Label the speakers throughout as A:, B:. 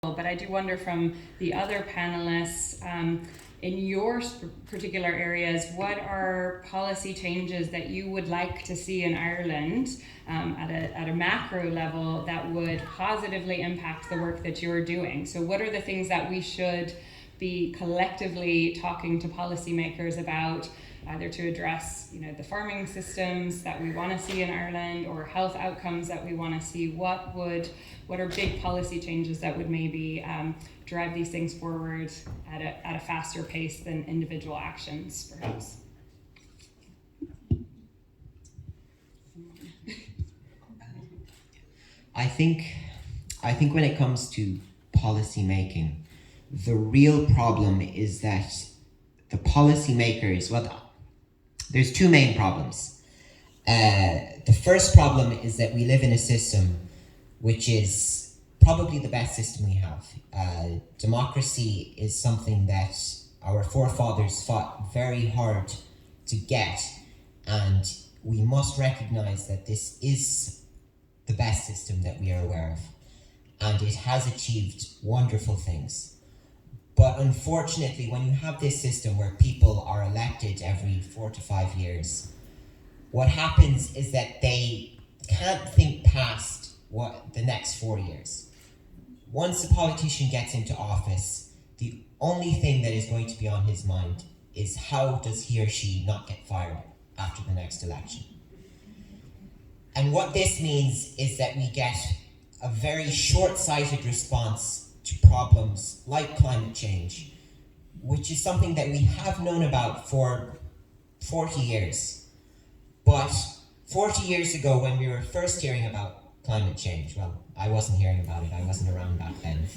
A: but I do wonder from the other panelists, in your particular areas, what are policy changes that you would like to see in Ireland at a macro level that would positively impact the work that you're doing? So what are the things that we should be collectively talking to policymakers about, either to address, the farming systems that we want to see in Ireland or health outcomes that we want to see? What are big policy changes that would maybe drive these things forward at a faster pace than individual actions, perhaps?
B: I think when it comes to policy making, the real problem is that the policymakers, there's two main problems. The first problem is that we live in a system which is probably the best system we have. Democracy is something that our forefathers fought very hard to get, and we must recognize that this is the best system that we are aware of, and it has achieved wonderful things. But unfortunately, when you have this system where people are elected every 4 to 5 years, what happens is that they can't think past the next 4 years. Once a politician gets into office, the only thing that is going to be on his mind is how does he or she not get fired after the next election. And what this means is that we get a very short-sighted response to problems like climate change, which is something that we have known about for 40 years. But 40 years ago, when we were first hearing about climate change, well, I wasn't hearing about it, I wasn't around back then.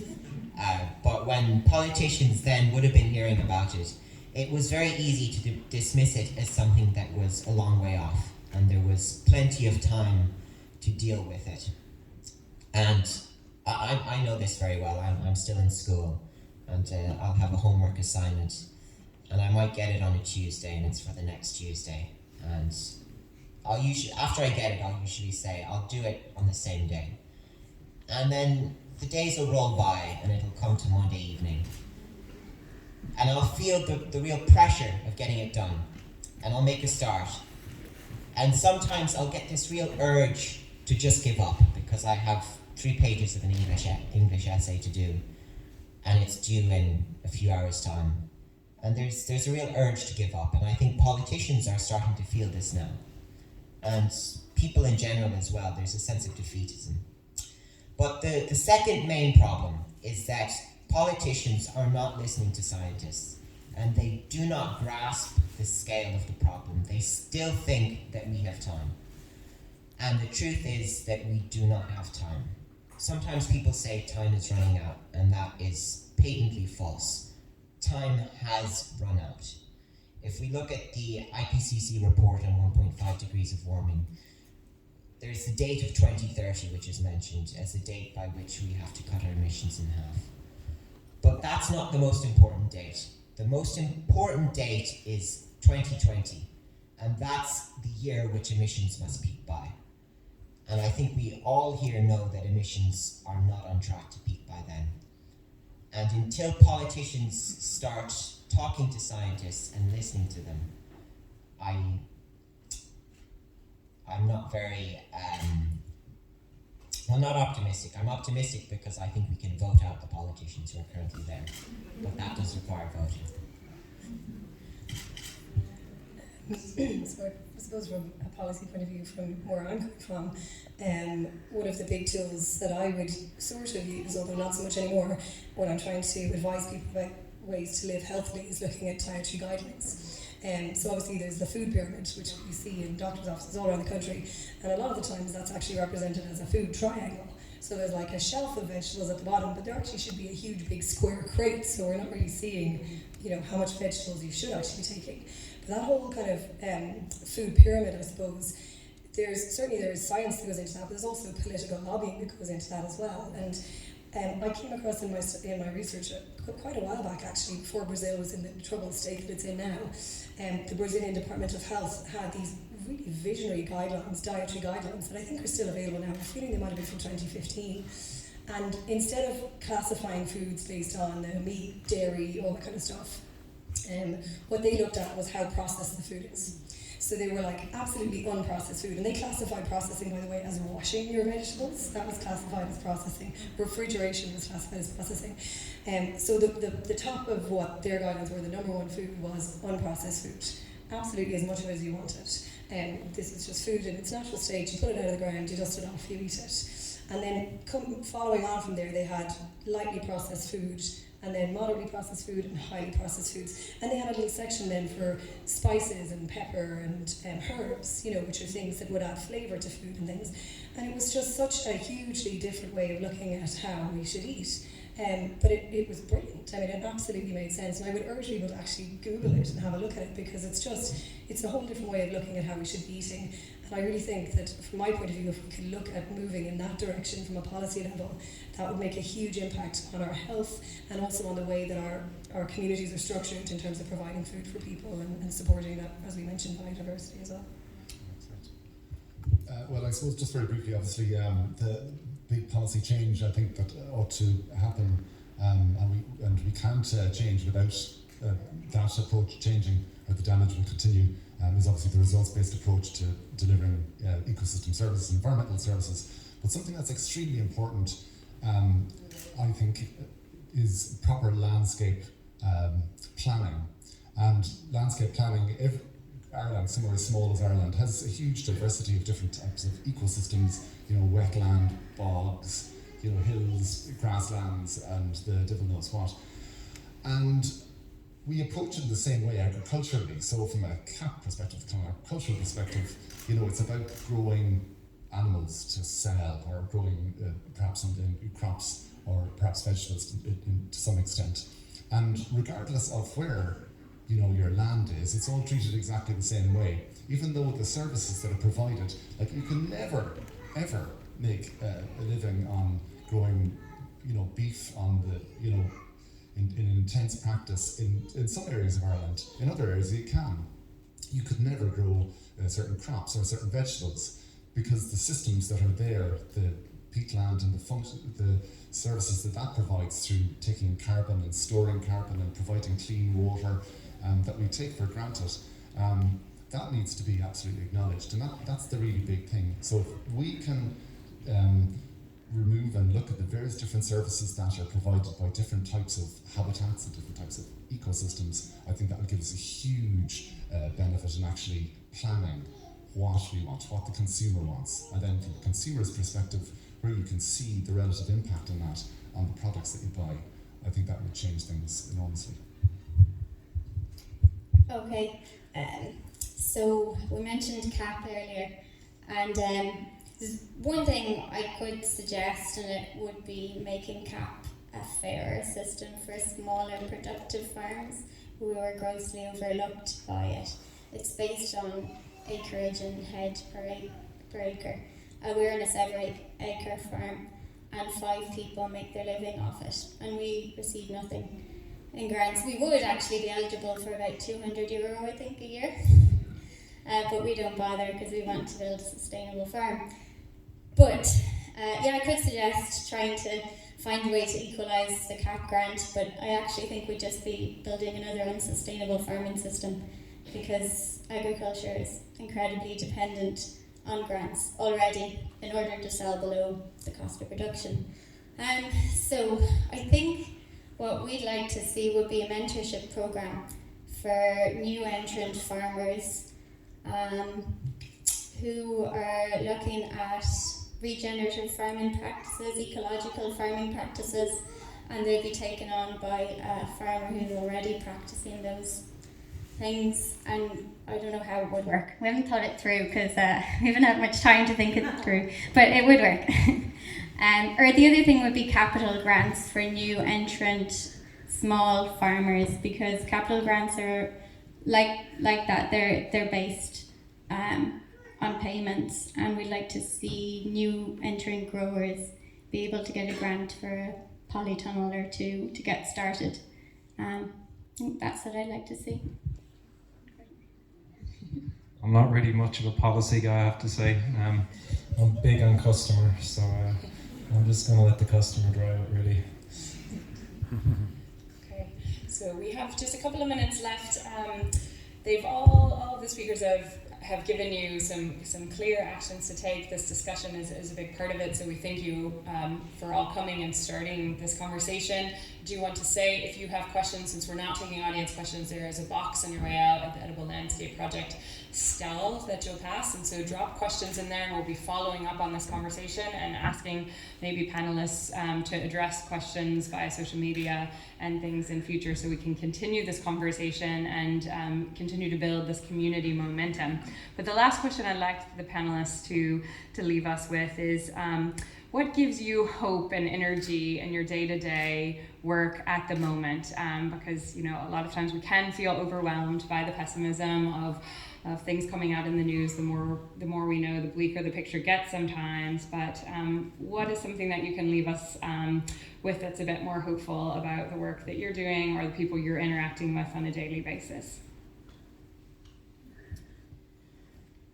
B: But when politicians then would have been hearing about it, it was very easy to dismiss it as something that was a long way off, and there was plenty of time to deal with it. And I know this very well. I'm still in school, and I'll have a homework assignment, and I might get it on a Tuesday, and it's for the next Tuesday. And after I get it, I'll usually say I'll do it on the same day. And then the days will roll by, and it'll come to Monday evening, and I'll feel the real pressure of getting it done, and I'll make a start. And sometimes I'll get this real urge to just give up, because I have 3 pages of an English essay to do, and it's due in a few hours' time. And there's a real urge to give up, and I think politicians are starting to feel this now. And people in general as well, there's a sense of defeatism. But the second main problem is that politicians are not listening to scientists, and they do not grasp the scale of the problem. They still think that we have time. And the truth is that we do not have time. Sometimes people say time is running out, and that is patently false. Time has run out. If we look at the IPCC report on 1.5 degrees of warming, there's the date of 2030, which is mentioned as the date by which we have to cut our emissions in half. But that's not the most important date. The most important date is 2020, and that's the year which emissions must peak by. And I think we all here know that emissions are not on track to peak by then. And until politicians start talking to scientists and listening to them, I'm not very, I'm not optimistic. I'm optimistic because I think we can vote out the politicians who are currently there, but that does require voting.
C: So I suppose from a policy point of view, from where I'm coming from, one of the big tools that I would sort of use, although not so much anymore, when I'm trying to advise people about ways to live healthily, is looking at dietary guidelines. So obviously there's the food pyramid, which we see in doctors' offices all around the country, and a lot of the times that's actually represented as a food triangle. So there's like a shelf of vegetables at the bottom, but there actually should be a huge big square crate, so we're not really seeing, how much vegetables you should actually be taking. But that whole kind of food pyramid, I suppose, there's science that goes into that, but there's also political lobbying that goes into that as well. And I came across in my research quite a while back, actually, before Brazil was in the troubled state that it's in now. The Brazilian Department of Health had these really visionary guidelines, dietary guidelines, that I think are still available now. I'm feeling they might have been from 2015. And instead of classifying foods based on meat, dairy, all that kind of stuff, what they looked at was how processed the food is. So they were like, absolutely unprocessed food. And they classified processing, by the way, as washing your vegetables. That was classified as processing. Refrigeration was classified as processing. So the top of what their guidelines were, the number one food was unprocessed food. Absolutely as much of it as you wanted. This is just food in its natural state. You put it out of the ground, you dust it off, you eat it. And then following on from there, they had lightly processed food, and then moderately processed food and highly processed foods. And they had a little section then for spices and pepper and herbs, which are things that would add flavour to food and things. And it was just such a hugely different way of looking at how we should eat. But it was brilliant. I mean, it absolutely made sense. And I would urge people to actually Google it and have a look at it, because it's a whole different way of looking at how we should be eating. And I really think that, from my point of view, if we could look at moving in that direction from a policy level, that would make a huge impact on our health and also on the way that our communities are structured in terms of providing food for people and supporting that, as we mentioned, biodiversity as well.
D: Well, I suppose just very briefly, obviously, the big policy change I think that ought to happen, and we can't change without that approach changing, or the damage will continue, is obviously the results-based approach to delivering ecosystem services, environmental services. But something that's extremely important, I think, is proper landscape planning. And landscape planning, if Ireland, somewhere as small as Ireland, has a huge diversity of different types of ecosystems, wetland, bogs, hills, grasslands, and the devil knows what. And we approach it the same way agriculturally. So from a CAP perspective, from an agricultural perspective, it's about growing animals to sell, or growing perhaps something, crops, or perhaps vegetables to some extent. And regardless of where your land is, it's all treated exactly the same way. Even though the services that are provided, like, you can never, ever make a living on growing, beef on the, in an intense practice in some areas of Ireland. In other areas you can. You could never grow certain crops or certain vegetables, because the systems that are there, the peatland and the services that provides through taking carbon and storing carbon and providing clean water, that we take for granted, that needs to be absolutely acknowledged, and that's the really big thing. So if we can remove and look at the various different services that are provided by different types of habitats and different types of ecosystems, I think that will give us a huge benefit in actually planning what we want, what the consumer wants, and then from the consumer's perspective, where you can see the relative impact on that on the products that you buy. I think that would change things enormously.
E: Okay, so we mentioned CAP earlier, and there's one thing I could suggest, and it would be making CAP a fairer system for smaller productive farms who are grossly overlooked by it. It's based on acreage and head per acre. We're in a 7-acre farm, and 5 people make their living off it, and we receive nothing in grants. We would actually be eligible for about €200, I think, a year, but we don't bother because we want to build a sustainable farm. But I could suggest trying to find a way to equalise the CAP grant, but I actually think we'd just be building another unsustainable farming system, because agriculture is incredibly dependent on grants already in order to sell below the cost of production. So I think what we'd like to see would be a mentorship programme for new entrant farmers who are looking at regenerative farming practices, ecological farming practices, and they'll be taken on by a farmer who's already practicing those things. And I don't know how it would work. We haven't thought it through because we haven't had much time to think it through, but it would work. Or the other thing would be capital grants for new entrant small farmers, because capital grants are like that. They're based on payments, and we'd like to see new entrant growers be able to get a grant for a polytunnel or two to get started. I think that's what I'd like to see.
F: I'm not really much of a policy guy, I have to say. I'm big on customer, so I'm just going to let the customer drive it, really.
A: Okay, so we have just a couple of minutes left. They've all the speakers have given you some clear actions to take. This discussion is a big part of it, so we thank you for all coming and starting this conversation. Do you want to say, if you have questions, since we're not taking audience questions, there is a box on your way out at the Edible Landscape Project stall that you'll pass, and so drop questions in there, and we'll be following up on this conversation and asking maybe panelists to address questions via social media and things in future, so we can continue this conversation and continue to build this community momentum. But the last question I'd like the panelists to leave us with is, what gives you hope and energy in your day-to-day work at the moment? Because a lot of times we can feel overwhelmed by the pessimism of things coming out in the news. The more we know, the bleaker the picture gets sometimes. But what is something that you can leave us with that's a bit more hopeful about the work that you're doing or the people you're interacting with on a daily basis?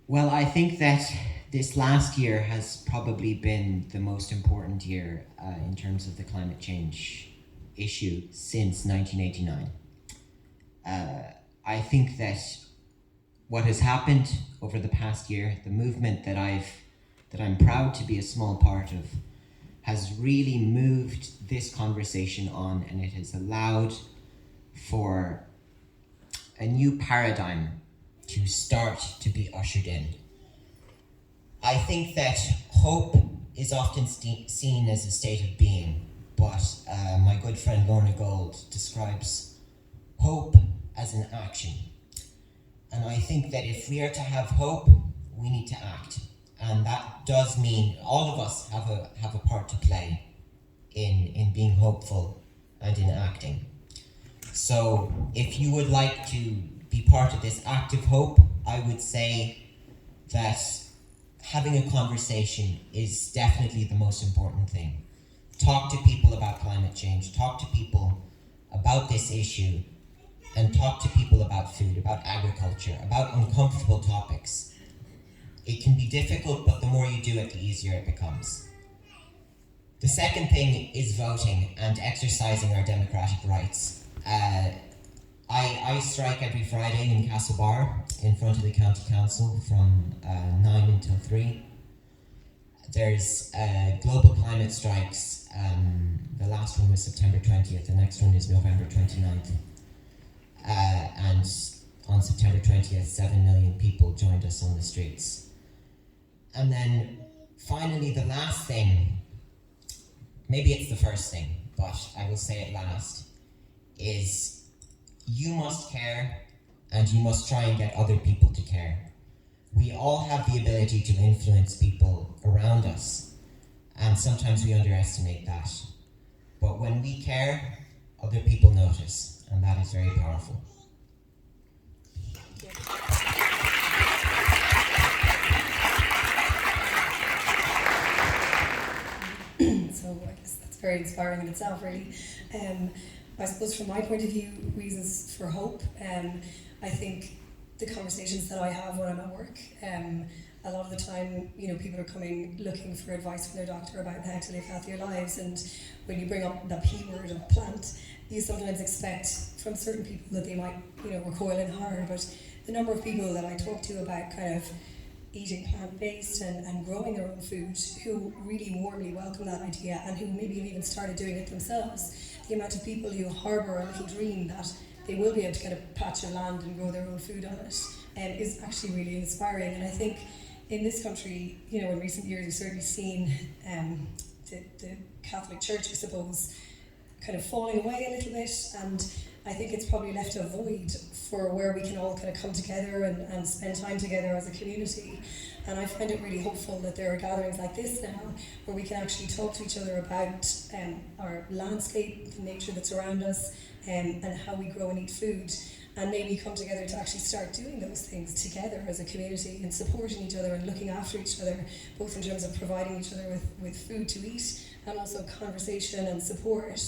B: Well, I think that this last year has probably been the most important year in terms of the climate change issue since 1989. I think that what has happened over the past year, the movement that I'm proud to be a small part of, has really moved this conversation on, and it has allowed for a new paradigm to start to be ushered in. I think that hope is often seen as a state of being, but my good friend Lorna Gold describes hope as an action. And I think that if we are to have hope, we need to act. And that does mean all of us have a part to play in being hopeful and in acting. So if you would like to be part of this active hope, I would say that having a conversation is definitely the most important thing. Talk to people about climate change, talk to people about this issue, and talk to people about food, about agriculture, about uncomfortable topics. It can be difficult, but the more you do it, the easier it becomes. The second thing is voting and exercising our democratic rights. I strike every Friday in Castlebar in front of the County Council from 9 until 3. There's global climate strikes. The last one was September 20th, the next one is November 29th. And on September 20th, 7 million people joined us on the streets. And then finally, the last thing, maybe it's the first thing, but I will say it last, is you must care, and you must try and get other people to care. We all have the ability to influence people around us, and sometimes we underestimate that. But when we care, other people notice, and that is very powerful.
C: So I guess that's very inspiring in itself, really. I suppose from my point of view, reasons for hope, I think the conversations that I have when I'm at work, a lot of the time, people are coming looking for advice from their doctor about how to live healthier lives, and when you bring up the P word of plant, you sometimes expect from certain people that they might, recoil in horror, but the number of people that I talk to about kind of eating plant-based and growing their own food, who really warmly welcome that idea and who maybe have even started doing it themselves, the amount of people who harbour a little dream that they will be able to get a patch of land and grow their own food on it, is actually really inspiring. And I think in this country, in recent years, we've certainly seen the Catholic Church, I suppose, kind of falling away a little bit, and I think it's probably left a void for where we can all kind of come together and spend time together as a community. And I find it really hopeful that there are gatherings like this now where we can actually talk to each other about our landscape, the nature that's around us, and how we grow and eat food, and maybe come together to actually start doing those things together as a community and supporting each other and looking after each other, both in terms of providing each other with food to eat and also conversation and support.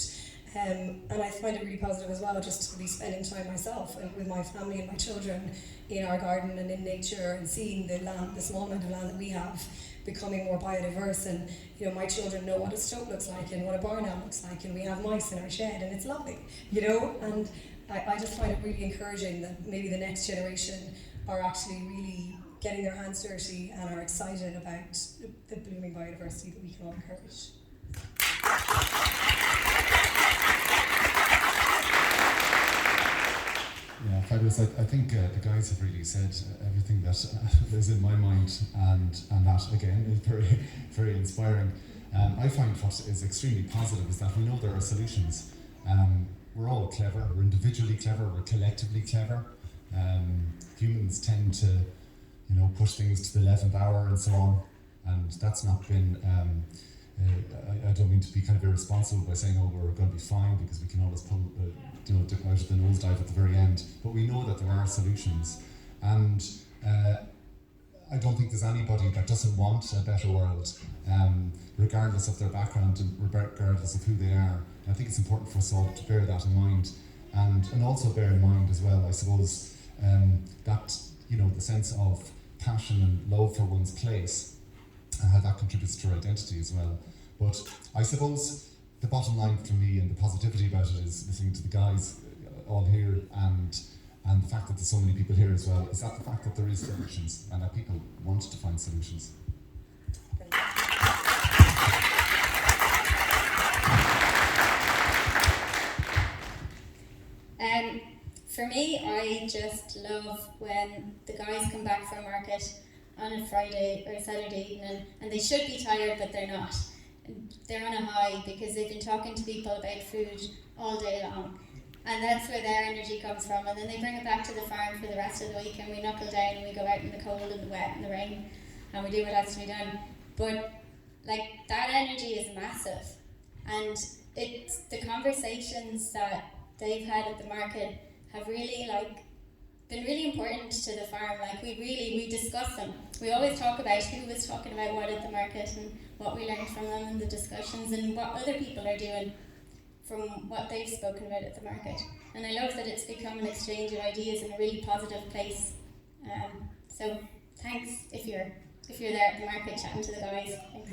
C: And I find it really positive as well just to be spending time myself and with my family and my children in our garden and in nature and seeing the land, the small amount of land that we have, becoming more biodiverse, and you know, my children know what a stoat looks like and what a barn owl looks like, and we have mice in our shed, and it's lovely, you know. And I just find it really encouraging that maybe the next generation are actually really getting their hands dirty and are excited about the blooming biodiversity that we can all encourage.
D: Yeah, fabulous. I think the guys have really said everything that is in my mind, and that again is very, very inspiring. I find what is extremely positive is that we know there are solutions. We're all clever, we're individually clever, we're collectively clever. Humans tend to, you know, push things to the 11th hour and so on, and that's not been, I don't mean to be kind of irresponsible by saying, oh, we're going to be fine because we can always pull, dip out of the nosedive at the very end, but we know that there are solutions, and I don't think there's anybody that doesn't want a better world, regardless of their background and regardless of who they are. And I think it's important for us all to bear that in mind, and also bear in mind as well, I suppose, that, you know, the sense of passion and love for one's place and how that contributes to our identity as well. But I suppose the bottom line for me and the positivity about it is listening to the guys all here, and the fact that there's so many people here as well, is that the fact that there is solutions and that people want to find solutions.
E: For me, I just love when the guys come back from market on a Friday or a Saturday evening, and they should be tired, but they're not. They're on a high because they've been talking to people about food all day long, and that's where their energy comes from. And then they bring it back to the farm for the rest of the week, and we knuckle down and we go out in the cold and the wet and the rain, and we do what has to be done. But like, that energy is massive, and it's the conversations that they've had at the market have really been really important to the farm. Like, we discuss them. We always talk about who was talking about what at the market and what we learned from them in the discussions, and what other people are doing from what they've spoken about at the market. And I love that it's become an exchange of ideas in a really positive place. So thanks if you're there at the market chatting to the guys. Thanks.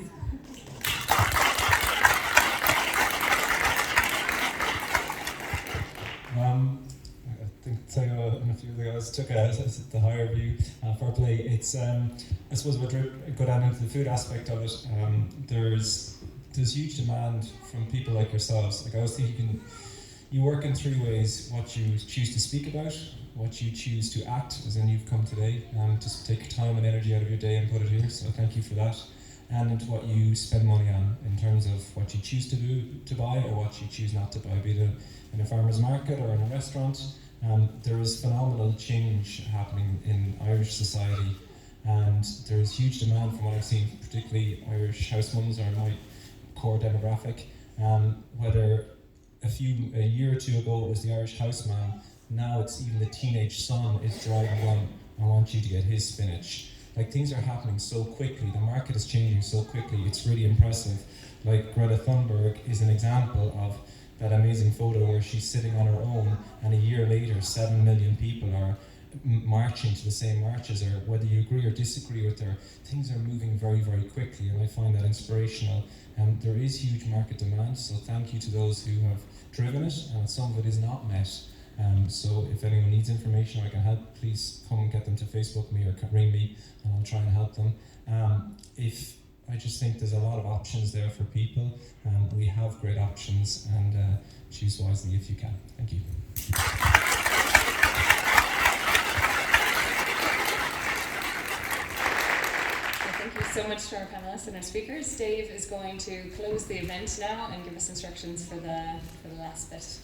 F: I think Theo and a few of the guys took the higher view for play. It's I suppose we'll go down into the food aspect of it. There's huge demand from people like yourselves. Like, I was thinking, you work in three ways: what you choose to speak about, what you choose to act, as in you've come today, just take time and energy out of your day and put it here. So thank you for that. And into what you spend money on in terms of what you choose to buy or what you choose not to buy, be it in a farmer's market or in a restaurant. There is phenomenal change happening in Irish society, and there is huge demand from what I've seen, particularly Irish house mums are my core demographic. Whether a year or two ago it was the Irish houseman, now it's even the teenage son is driving on, I want you to get his spinach. Like, things are happening so quickly, the market is changing so quickly, it's really impressive. Like, Greta Thunberg is an example of that amazing photo where she's sitting on her own, and a year later 7 million people are marching to the same marches, or whether you agree or disagree with her, things are moving very, very quickly, and I find that inspirational. There is huge market demand, so thank you to those who have driven it, and some of it is not met. So if anyone needs information or I can help, please come and get them to Facebook me or ring me, and I'll try and help them. I just think there's a lot of options there for people. We have great options, and choose wisely if you can. Thank you.
A: Thank you so much to our panelists and our speakers. Dave is going to close the event now and give us instructions for the last bit.